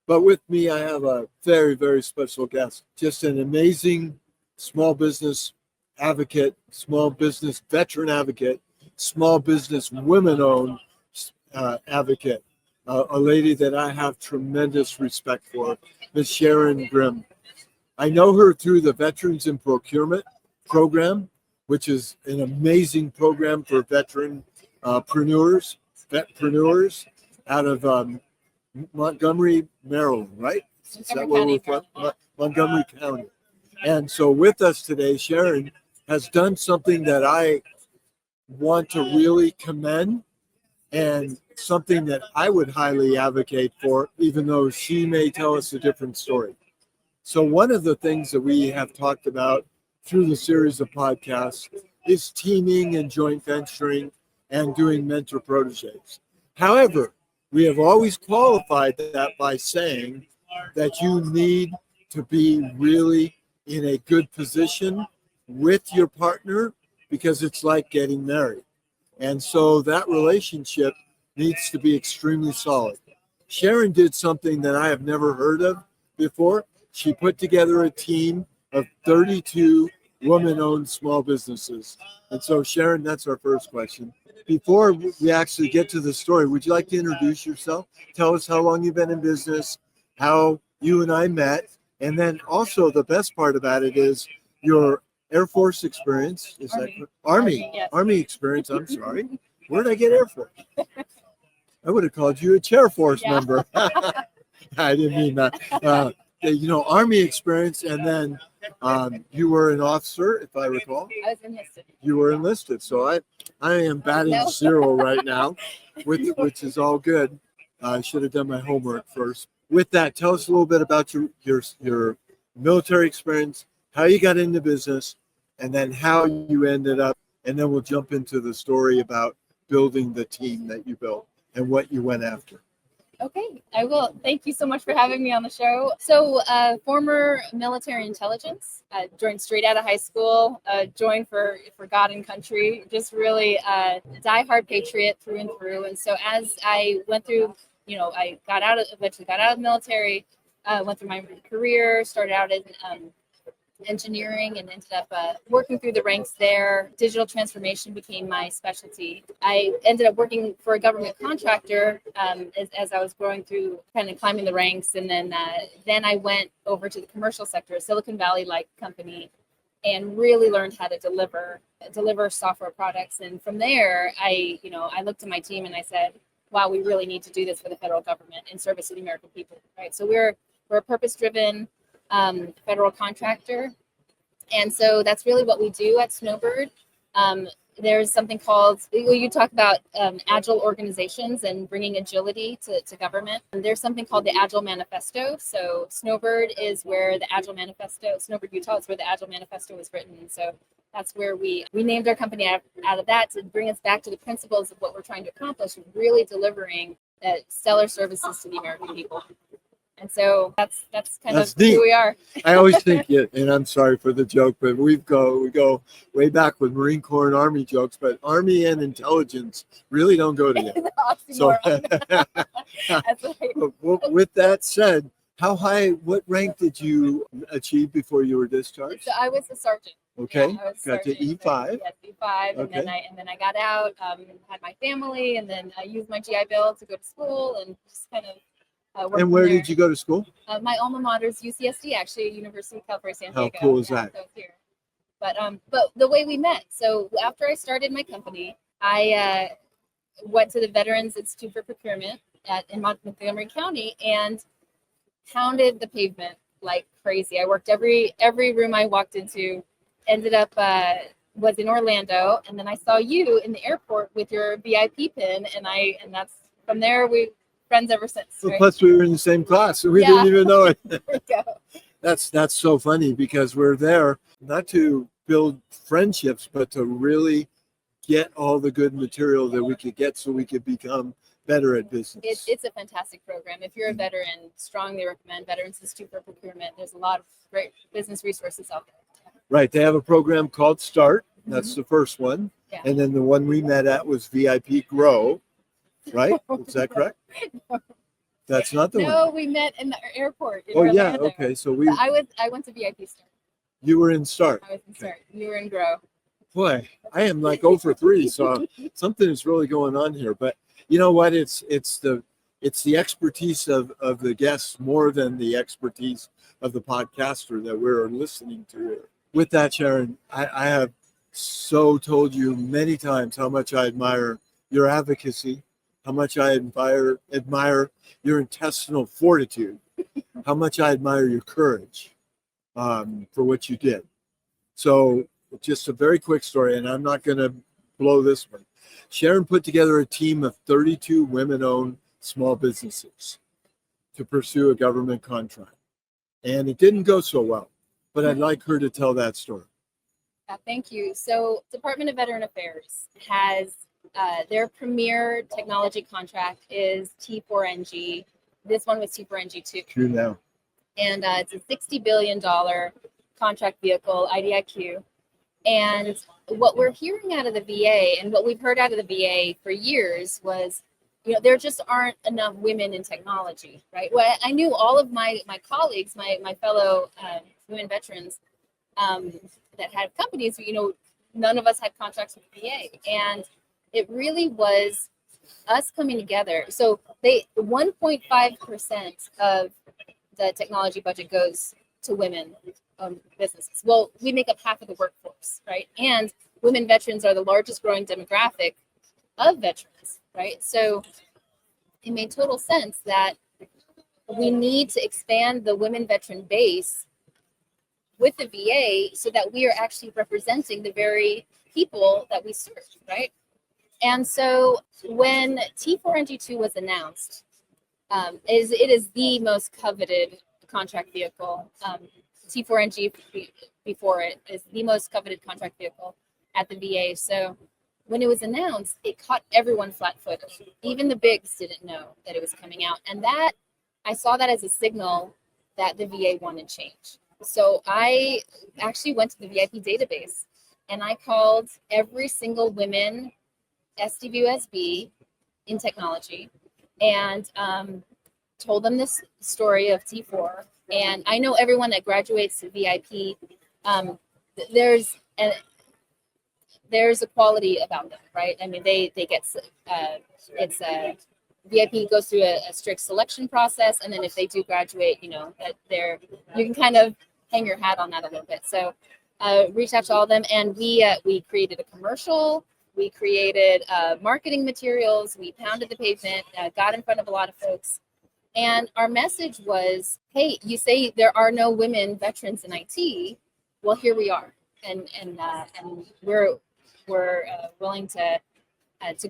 But with me, I have a very, very special guest, just an amazing small business advocate, small business veteran advocate, small business women-owned advocate, a lady that I have tremendous respect for, Ms. Sharon Grimm. I know her through the Veterans in Procurement program, which is an amazing program for vetpreneurs out of Montgomery, Maryland, right? Is that where we're from? Montgomery County. And so with us today, Sharon has done something that I want to really commend and something that I would highly advocate for, even though she may tell us a different story. So one of the things that we have talked about through the series of podcasts is teaming and joint venturing and doing mentor proteges. However, we have always qualified that by saying that you need to be really in a good position with your partner, because it's like getting married. And so that relationship needs to be extremely solid. Sharon did something that I have never heard of before. She put together a team of 32 women-owned small businesses. And so, Sharon, that's our first question. Before we actually get to the story, would you like to introduce yourself? Tell us how long you've been in business, how you and I met, and then also the best part about it is your Air Force experience. Is that Army? Yes. Army experience. I'm sorry. Where did I get Air Force? I would have called you a Chair Force member. I didn't mean that. Army experience, and then you were an officer, if I recall. I was enlisted. You were enlisted, so I am batting zero right now, which is all good. I should have done my homework first. With that, tell us a little bit about your military experience, how you got into business, and then how you ended up, and then we'll jump into the story about building the team that you built and what you went after. Okay, I will. Thank you so much for having me on the show. So, former military intelligence, joined straight out of high school, joined for God and country, just really diehard patriot through and through. And so as I went through, I eventually got out of the military, went through my career, started out in engineering and ended up working through the ranks there. Digital transformation became my specialty. I ended up working for a government contractor as I was growing through, kind of climbing the ranks, and then I went over to the commercial sector, a Silicon Valley-like company, and really learned how to deliver software products. And from there, I looked at my team and I said, wow, we really need to do this for the federal government in service of the American people, right? So we're a purpose-driven federal contractor. And so that's really what we do at Snowbird. There's something called, you talk about agile organizations and bringing agility to government. And there's something called the Agile Manifesto. So Snowbird is where the Agile Manifesto, Snowbird, Utah is where the Agile Manifesto was written. And so that's where we named our company out of that to bring us back to the principles of what we're trying to accomplish, really delivering stellar services to the American people. And so that's kind of neat. Who we are. I always think and I'm sorry for the joke, but we go way back with Marine Corps and Army jokes, but Army and intelligence really don't go together. So with that said, what rank did you achieve before you were discharged? So I was a sergeant. Okay, yeah, got to E5. Yes, E5, okay. and then I got out, had my family, and then I used my GI Bill to go to school and just kind of. And where did you go to school? My alma mater is UCSD, actually, University of California, San Diego. How cool is that? So here. But the way we met, so after I started my company, I went to the Veterans Institute for Procurement in Montgomery County and pounded the pavement like crazy. I worked every room I walked into. Ended up was in Orlando, and then I saw you in the airport with your VIP pin, and that's from there we. Friends ever since. Right? Plus, we were in the same class, so we didn't even know it. There we go. That's so funny, because we're there not to build friendships, but to really get all the good material that we could get, so we could become better at business. It's a fantastic program. If you're a veteran, strongly recommend Veterans Institute for Procurement. There's a lot of great business resources out there. Right. They have a program called START. That's the first one. Yeah. And then the one we met at was VIP Grow. Right? Is that correct? That's not the one. No, we met in the airport in Oh yeah, Orlando. okay. So But I went to VIP Start. you were in Start. I was in Start. You were in Grow. Boy, I am like 0 for 3, so something is really going on here. But you know what? It's the expertise of the guests more than the expertise of the podcaster that we're listening to here. With that, Sharon, I have so told you many times how much I admire your advocacy, how much I admire your intestinal fortitude, how much I admire your courage for what you did. So just a very quick story, and I'm not going to blow this one. Sharon put together a team of 32 women-owned small businesses to pursue a government contract. And it didn't go so well, but I'd like her to tell that story. Thank you. So Department of Veteran Affairs has their premier technology contract is T4NG. This one was T4NG2. True now. And it's a $60 billion contract vehicle, IDIQ. And what we're hearing out of the VA and what we've heard out of the VA for years was, there just aren't enough women in technology, right? Well, I knew all of my colleagues, my fellow women veterans that had companies, none of us had contracts with the VA. And it really was us coming together. So 1.5% of the technology budget goes to women businesses. Well, we make up half of the workforce, right? And women veterans are the largest growing demographic of veterans, right? So it made total sense that we need to expand the women veteran base with the VA so that we are actually representing the very people that we serve, right? And so when T4NG2 was announced, it is the most coveted contract vehicle. T4NG before it is the most coveted contract vehicle at the VA. So when it was announced, it caught everyone flat-footed. Even the bigs didn't know that it was coming out. And that, I saw that as a signal that the VA wanted change. So I actually went to the VIP database and I called every single women SDVUSB in technology and told them this story of T4. And I know everyone that graduates to VIP, there's a quality about them, right? I mean, they get VIP goes through a strict selection process, and then if they do graduate, that you can kind of hang your hat on that a little bit. So reached out to all of them, and we created a commercial. We created marketing materials. We pounded the pavement, got in front of a lot of folks. And our message was, hey, you say there are no women veterans in IT. Well, here we are. And we're willing to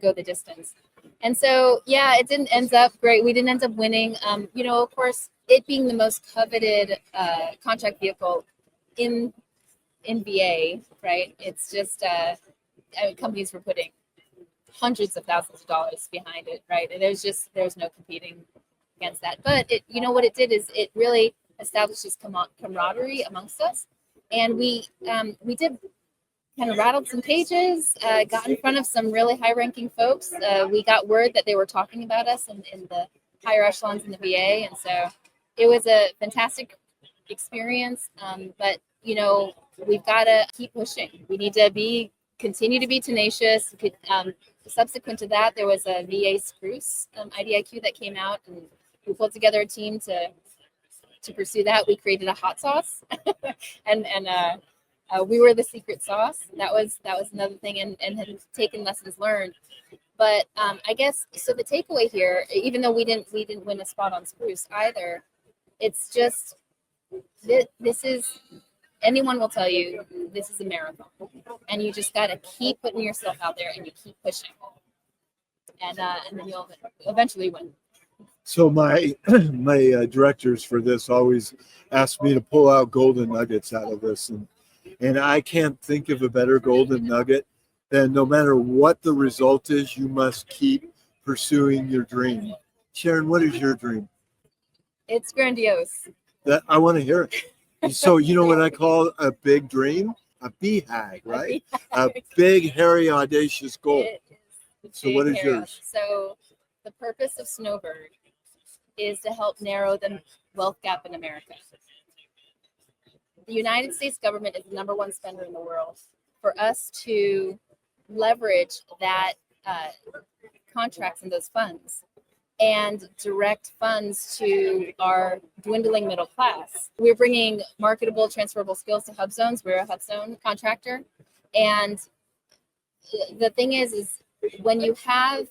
go the distance. And so, yeah, it didn't end up great. We didn't end up winning. Of course, it being the most coveted contract vehicle in VA, right? It's just companies were putting hundreds of thousands of dollars behind it, right? And there's no competing against that. But what it did is it really establishes camaraderie amongst us, and we did kind of rattled some cages, got in front of some really high-ranking folks. We got word that they were talking about us in the higher echelons in the VA, and so it was a fantastic experience. But we've got to keep pushing. We need to continue to be tenacious. Subsequent to that, there was a VA Spruce IDIQ that came out, and we pulled together a team to pursue that. We created a hot sauce, and we were the secret sauce. That was another thing, and had taken lessons learned. But I guess so. The takeaway here, even though we didn't win a spot on Spruce either, it's just this is. Anyone will tell you this is a marathon, and you just got to keep putting yourself out there, and you keep pushing, and then you'll eventually win. So my directors for this always ask me to pull out golden nuggets out of this, and I can't think of a better golden nugget than no matter what the result is, you must keep pursuing your dream. Sharon, what is your dream? It's grandiose. That I want to hear it. So you know what I call a big dream? A BHAG, right? A big, hairy, audacious goal. So what is yours? So the purpose of Snowbird is to help narrow the wealth gap in America. The United States government is the #1 spender in the world. For us to leverage that contracts and those funds and direct funds to our dwindling middle class, we're bringing marketable, transferable skills to hub zones. We're a hub zone contractor. And the thing is when you have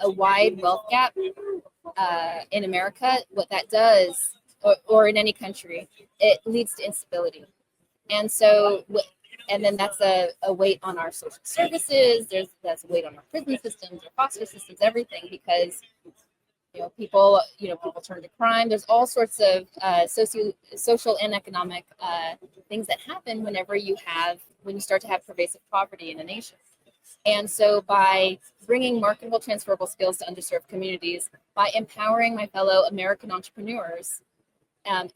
a wide wealth gap in America, what that does, or in any country, it leads to instability. And so, and then that's a weight on our social services. That's a weight on our prison systems, our foster systems, everything, because people turn to crime. There's all sorts of social and economic things that happen when you start to have pervasive poverty in a nation. And so by bringing marketable, transferable skills to underserved communities, by empowering my fellow American entrepreneurs, and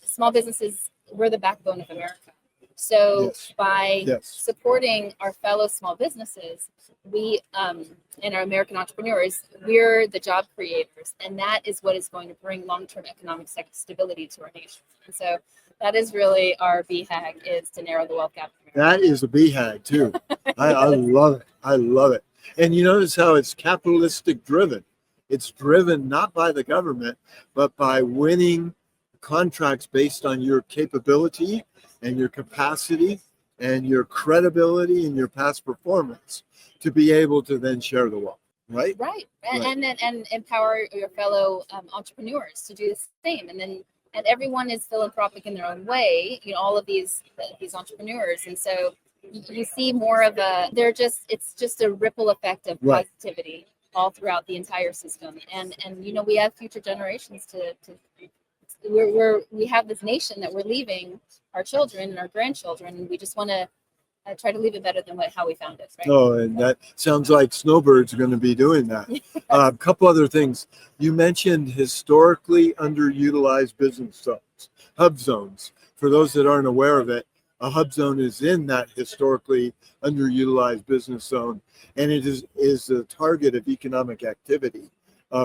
small businesses, we're the backbone of America. So Yes. by Yes. supporting our fellow small businesses, we and our American entrepreneurs, we're the job creators, and that is what is going to bring long-term economic stability to our nation. And so that is really our BHAG, is to narrow the wealth gap. That is a BHAG too. I love it. I love it. And you notice how it's capitalistic driven. It's driven not by the government, but by winning contracts based on your capability and your capacity and your credibility and your past performance to be able to then share the wealth, right? Right. And empower your fellow entrepreneurs to do the same. And everyone is philanthropic in their own way, all of these entrepreneurs. And so you see more of it's just a ripple effect of positivity all throughout the entire system. And we have future generations we have this nation that we're leaving our children and our grandchildren, and we just want to try to leave it better than how we found it. Right? Oh, and that sounds like Snowbird's going to be doing that. A couple other things. You mentioned historically underutilized business zones, hub zones. For those that aren't aware of it, a hub zone is in that historically underutilized business zone, and it is a target of economic activity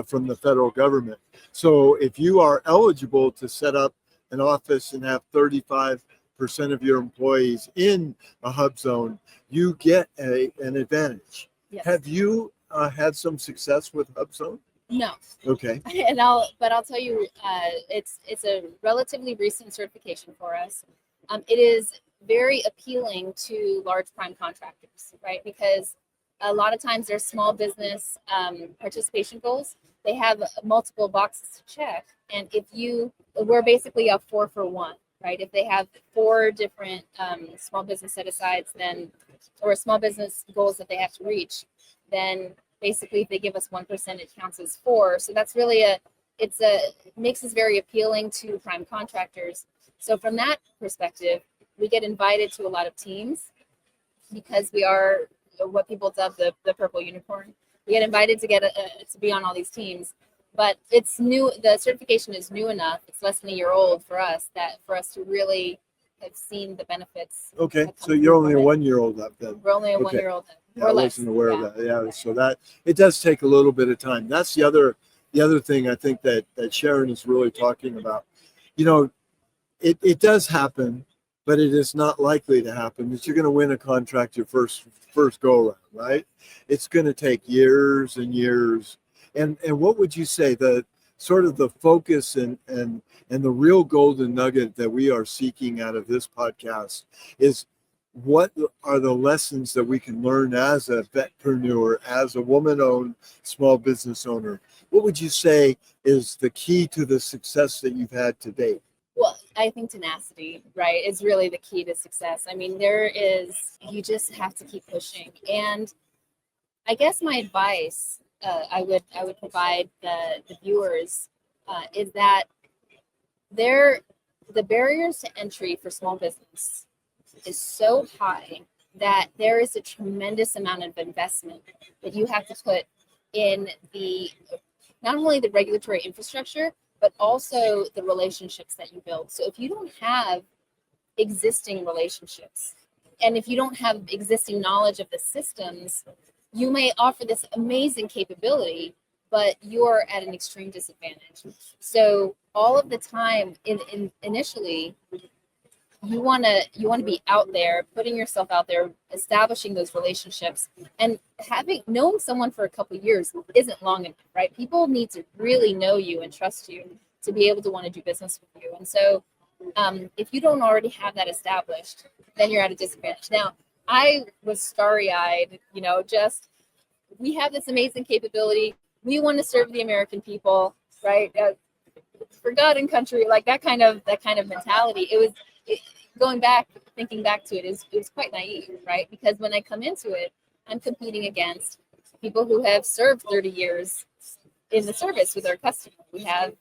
from the federal government. So if you are eligible to set up an office and have 35% of your employees in a hub zone, you get an advantage. Yes. Have you had some success with hub zone? No. Okay. I'll tell you, it's a relatively recent certification for us. It is very appealing to large prime contractors, right? Because a lot of times their small business participation goals, they have multiple boxes to check. And we're basically a 4 for 1, right? If they have 4 different small business set-asides, or small business goals that they have to reach, then basically if they give us 1%, it counts as 4. So that's really it makes us very appealing to prime contractors. So from that perspective, we get invited to a lot of teams because we are what people dub the purple unicorn. We get invited to be on all these teams, but it's new. The certification is new enough. It's less than a year old for us to really have seen the benefits. Okay, so you're only a 1-year-old up then. We're only a 1-year-old. Yeah, I wasn't aware of that. Yeah, so that it does take a little bit of time. That's the other thing I think that Sharon is really talking about. It does happen, but it is not likely to happen that you're going to win a contract your first go around, right? It's going to take years and years. And what would you say the sort of the focus and the real golden nugget that we are seeking out of this podcast is, what are the lessons that we can learn as a vetpreneur, as a woman-owned small business owner? What would you say is the key to the success that you've had to date? Well, I think tenacity, right, is really the key to success. I mean, you just have to keep pushing. And I guess my advice I would provide the viewers is that the barriers to entry for small business is so high that there is a tremendous amount of investment that you have to put in not only the regulatory infrastructure, but also the relationships that you build. So if you don't have existing relationships, and if you don't have existing knowledge of the systems, you may offer this amazing capability, but you're at an extreme disadvantage. So all of the time, initially, you want to be out there, putting yourself out there, establishing those relationships, and knowing someone for a couple of years isn't long enough, right? People need to really know you and trust you to be able to want to do business with you. And so if you don't already have that established, then you're at a disadvantage. Now, I was starry-eyed, just we have this amazing capability. We want to serve the American people, right? For God and country, like that kind of mentality. Thinking back to it, it was quite naive, right? Because when I come into it, I'm competing against people who have served 30 years in the service with our customer. We have,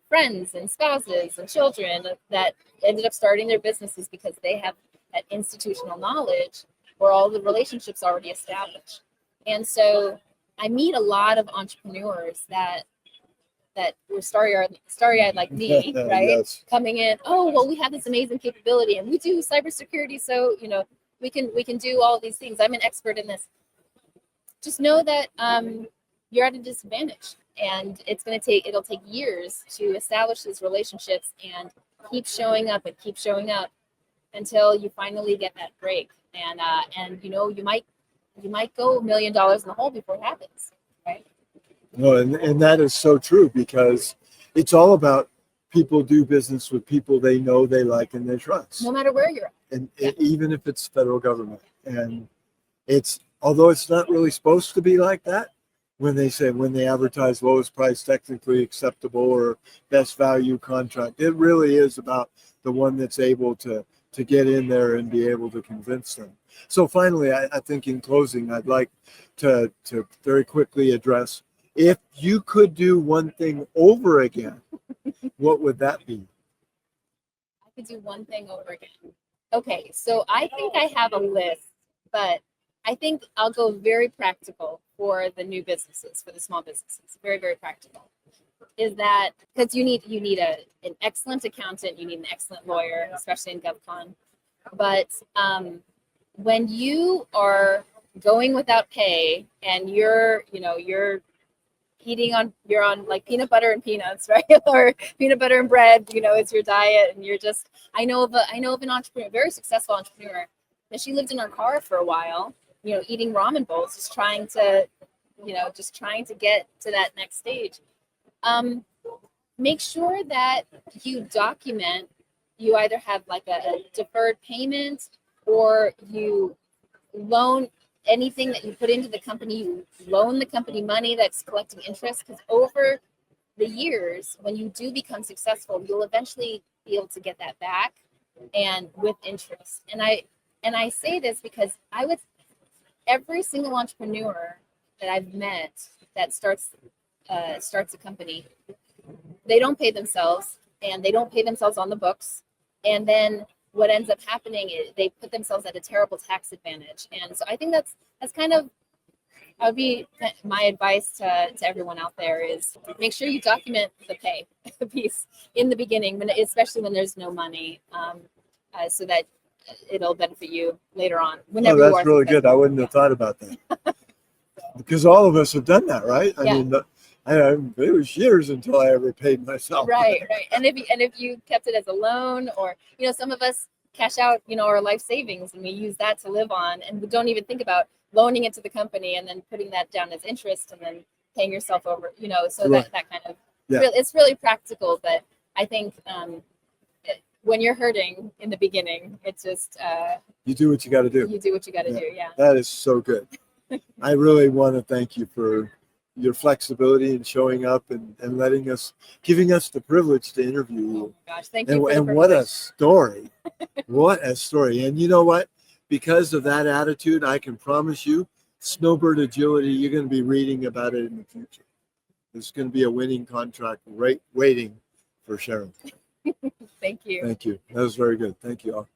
friends and spouses and children that ended up starting their businesses because they have that institutional knowledge or all the relationships already established. And so I meet a lot of entrepreneurs that were starry-eyed like me, right? Yes. Coming in, oh, well, we have this amazing capability and we do cybersecurity, so we can do all these things. I'm an expert in this. Just know that you're at a disadvantage, and it'll take years to establish these relationships and keep showing up until you finally get that break. And you might go $1 million in the hole before it happens, right? No, and that is so true, because it's all about people do business with people they know, they like, and they trust. No matter where you're at. And even if it's federal government. And although it's not really supposed to be like that, when they advertise lowest price technically acceptable or best value contract, it really is about the one that's able to get in there and be able to convince them. So finally, I think in closing, I'd like to very quickly address, if you could do one thing over again, what would that be? I could do one thing over again. Okay, so I think I have a list, but I think I'll go very practical for the new businesses, for the small businesses. Very, very practical. Is that because you need an excellent accountant, you need an excellent lawyer, especially in GovCon. But when you are going without pay and you're on like peanut butter and peanuts, right? Or peanut butter and bread, it's your diet, and you're just, I know of an entrepreneur, very successful entrepreneur, that she lived in her car for a while, eating ramen bowls, just trying to get to that next stage. Make sure that you document, you either have like a deferred payment, or you loan anything that you put into the company, you loan the company money that's collecting interest, because over the years, when you do become successful, you'll eventually be able to get that back, and with interest. And I say this because every single entrepreneur that I've met that starts a company, they don't pay themselves, and they don't pay themselves on the books. And then what ends up happening is they put themselves at a terrible tax advantage. And so I think that would be my advice to everyone out there, is make sure you document the pay piece in the beginning, especially when there's no money, so that it'll benefit you later on. Whenever that's really good. I wouldn't have thought about that. Because all of us have done that, right? I mean, it was years until I ever paid myself. Right. And if you kept it as a loan, or some of us cash out our life savings and we use that to live on, and we don't even think about loaning it to the company and then putting that down as interest and then paying yourself over. So right. that kind of it's really practical. But I think when you're hurting in the beginning, it's just you do what you got to do. You do what you got to do. Yeah. That is so good. I really want to thank you for your flexibility and showing up and giving us the privilege to interview you. Oh, gosh, thank you. And what a story. What a story. And you know what? Because of that attitude, I can promise you, Snowbird Agility, you're going to be reading about it in the future. There's going to be a winning contract waiting for Sharon. Thank you. Thank you. That was very good. Thank you all.